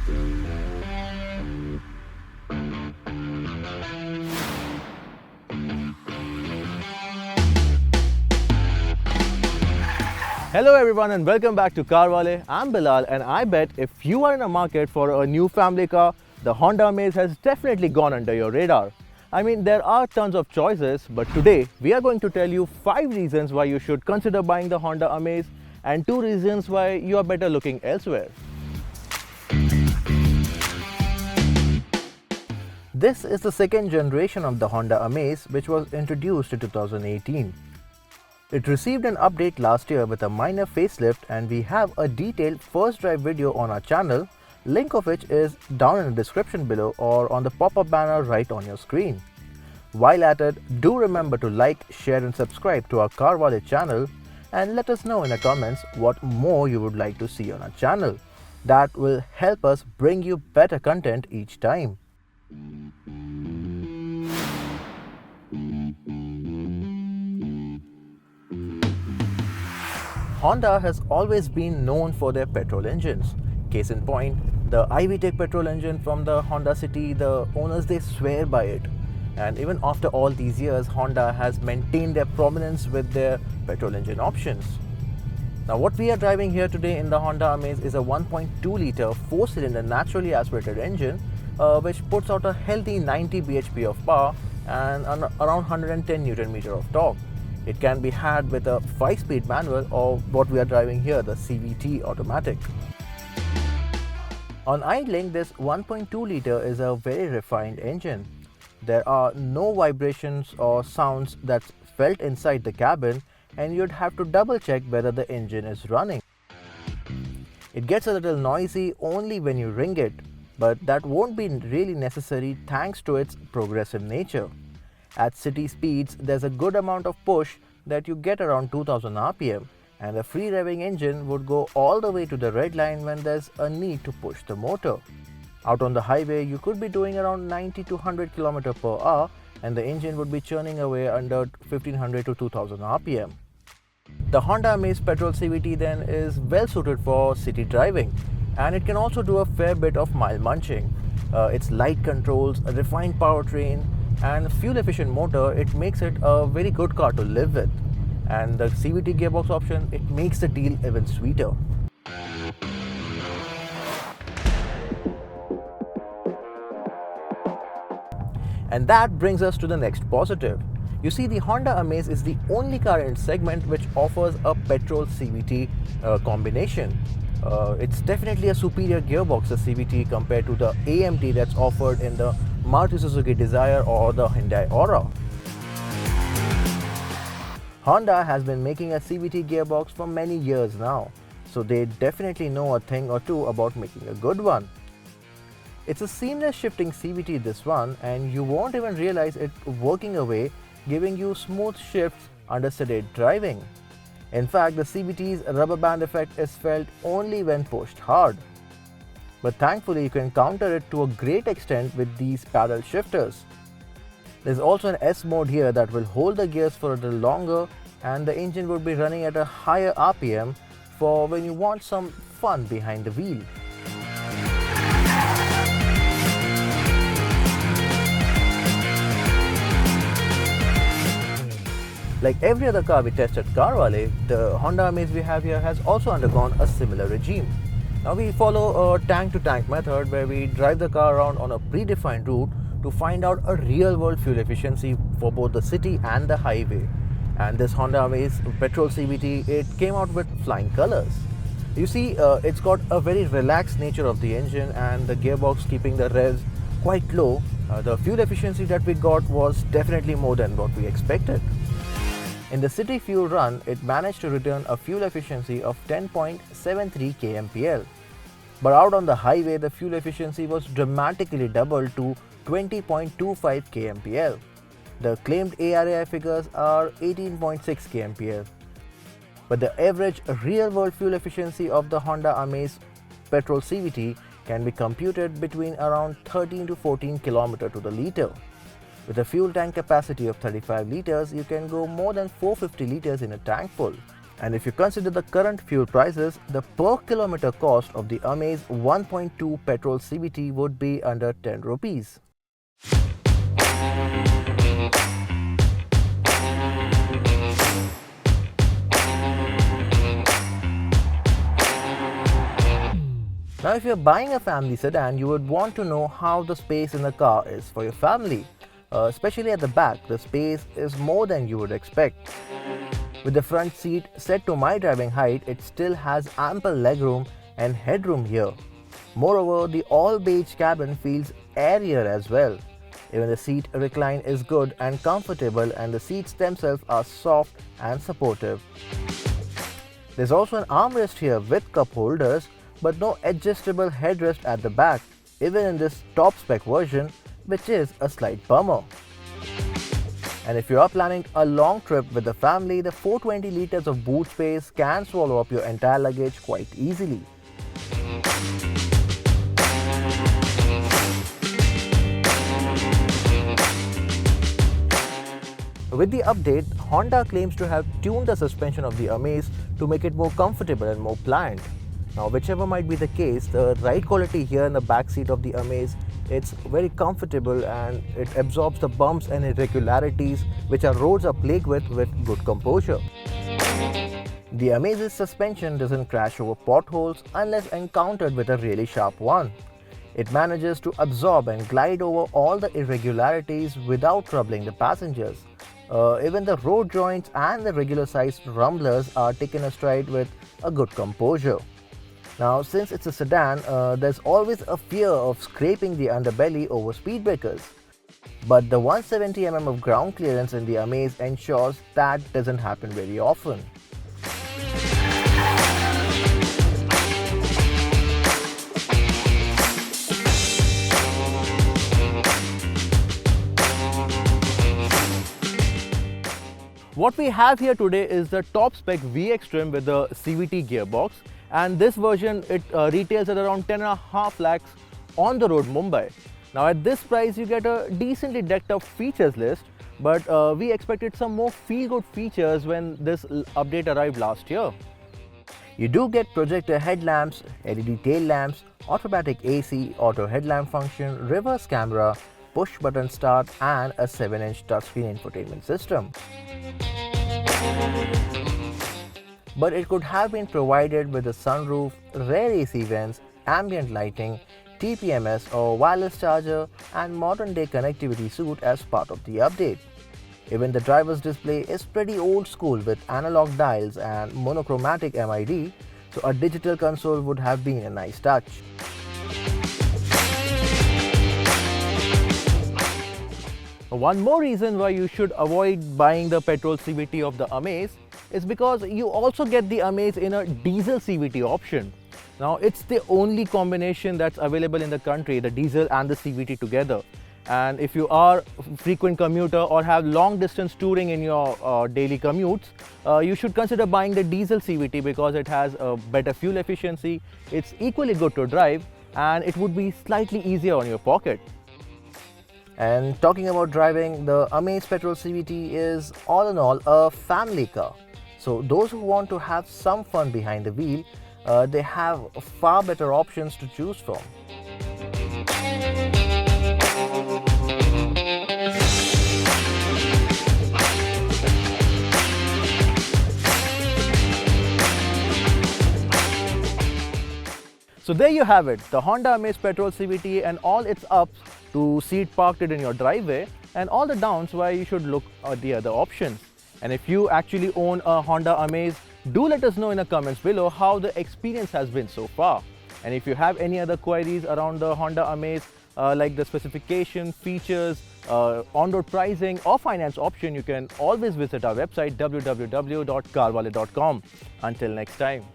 Hello everyone and welcome back to CarWalr. I'm Bilal and I bet if you are in a market for a new family car, the Honda Amaze has definitely gone under your radar. I mean, there are tons of choices, but today we are going to tell you 5 reasons why you should consider buying the Honda Amaze and 2 reasons why you are better looking elsewhere. This is the second generation of the Honda Amaze, which was introduced in 2018. It received an update last year with a minor facelift, and we have a detailed first drive video on our channel, link of which is down in the description below or on the pop-up banner right on your screen. While at it, do remember to like, share and subscribe to our CarWalr channel and let us know in the comments what more you would like to see on our channel. That will help us bring you better content each time. Honda has always been known for their petrol engines. Case in point, the i-VTEC petrol engine from the Honda City, the owners they swear by it. And even after all these years, Honda has maintained their prominence with their petrol engine options. Now what we are driving here today in the Honda Amaze is a 1.2 litre 4-cylinder naturally aspirated engine which puts out a healthy 90 bhp of power and around 110 Nm of torque. It can be had with a 5-speed manual or what we are driving here, the CVT automatic. On idling, this 1.2 litre is a very refined engine. There are no vibrations or sounds that's felt inside the cabin, and you'd have to double check whether the engine is running. It gets a little noisy only when you ring it, but that won't be really necessary thanks to its progressive nature. At city speeds, there's a good amount of push that you get around 2000 RPM, and a free revving engine would go all the way to the red line when there's a need to push the motor. Out on the highway, you could be doing around 90 to 100 km per hour and the engine would be churning away under 1500 to 2000 RPM. The Honda Amaze Petrol CVT then is well suited for city driving, and it can also do a fair bit of mile munching. Its light controls, a refined powertrain and fuel efficient motor, it makes it a very good car to live with. And the CVT gearbox option, it makes the deal even sweeter. And that brings us to the next positive. You see, the Honda Amaze is the only car in its segment which offers a petrol CVT combination. It's definitely a superior gearbox, the CVT, compared to the AMT that's offered in the Maruti Suzuki Dzire or the Hyundai Aura. Honda has been making a CVT gearbox for many years now, so they definitely know a thing or two about making a good one. It's a seamless shifting CVT, this one, and you won't even realize it working away, giving you smooth shifts under sedate driving. In fact, the CVT's rubber band effect is felt only when pushed hard. But thankfully, you can counter it to a great extent with these paddle shifters. There's also an S mode here that will hold the gears for a little longer, and the engine would be running at a higher RPM for when you want some fun behind the wheel. Like every other car we test at CarWale, the Honda Amaze we have here has also undergone a similar regime. Now we follow a tank-to-tank method where we drive the car around on a predefined route to find out a real-world fuel efficiency for both the city and the highway. And this Honda Amaze Petrol CVT, it came out with flying colors. You see, it's got a very relaxed nature of the engine and the gearbox keeping the revs quite low. The fuel efficiency that we got was definitely more than what we expected. In the city fuel run, it managed to return a fuel efficiency of 10.73 kmpl. But out on the highway, the fuel efficiency was dramatically doubled to 20.25 kmpl. The claimed ARAI figures are 18.6 kmpl. But the average real-world fuel efficiency of the Honda Amaze Petrol CVT can be computed between around 13 to 14 km to the litre. With a fuel tank capacity of 35 litres, you can go more than 450 litres in a tank full. And if you consider the current fuel prices, the per kilometer cost of the Amaze 1.2 petrol CVT would be under 10 rupees. Now, if you're buying a family sedan, you would want to know how the space in the car is for your family. Especially at the back, the space is more than you would expect. With the front seat set to my driving height, it still has ample legroom and headroom here. Moreover, the all-beige cabin feels airier as well. Even the seat recline is good and comfortable, and the seats themselves are soft and supportive. There's also an armrest here with cup holders, but no adjustable headrest at the back, even in this top spec version, which is a slight bummer. And if you are planning a long trip with the family, the 420 liters of boot space can swallow up your entire luggage quite easily. With the update, Honda claims to have tuned the suspension of the Amaze to make it more comfortable and more pliant. Now, whichever might be the case, the ride quality here in the back seat of the Amaze, it's very comfortable and it absorbs the bumps and irregularities which our roads are plagued with good composure. The Amaze's suspension doesn't crash over potholes unless encountered with a really sharp one. It manages to absorb and glide over all the irregularities without troubling the passengers. Even the road joints and the regular sized rumblers are taken astride with a good composure. Now, since it's a sedan, there's always a fear of scraping the underbelly over speed breakers. But the 170 mm of ground clearance in the Amaze ensures that doesn't happen very often. What we have here today is the top spec VX trim with the CVT gearbox, and this version it retails at around 10.5 lakhs on the road Mumbai. Now at this price you get a decently decked up features list, but we expected some more feel-good features when this update arrived last year. You do get projector headlamps, LED tail lamps, automatic AC, auto headlamp function, reverse camera, push button start and a 7-inch touchscreen infotainment system. But it could have been provided with a sunroof, rear AC vents, ambient lighting, TPMS or wireless charger and modern day connectivity suite as part of the update. Even the driver's display is pretty old school with analog dials and monochromatic MID, so a digital console would have been a nice touch. One more reason why you should avoid buying the petrol CVT of the Amaze is because you also get the Amaze in a diesel CVT option. Now it's the only combination that's available in the country, the diesel and the CVT together. And if you are a frequent commuter or have long distance touring in your daily commutes, you should consider buying the diesel CVT because it has a better fuel efficiency, it's equally good to drive and it would be slightly easier on your pocket. And talking about driving, the Amaze Petrol CVT is all in all a family car. So those who want to have some fun behind the wheel, they have far better options to choose from. So there you have it, the Honda Amaze Petrol CVT and all its ups to see it parked in your driveway, and all the downs why you should look at the other options. And if you actually own a Honda Amaze, do let us know in the comments below how the experience has been so far. And if you have any other queries around the Honda Amaze, like the specification, features, on-road pricing or finance option, you can always visit our website www.carwale.com. Until next time.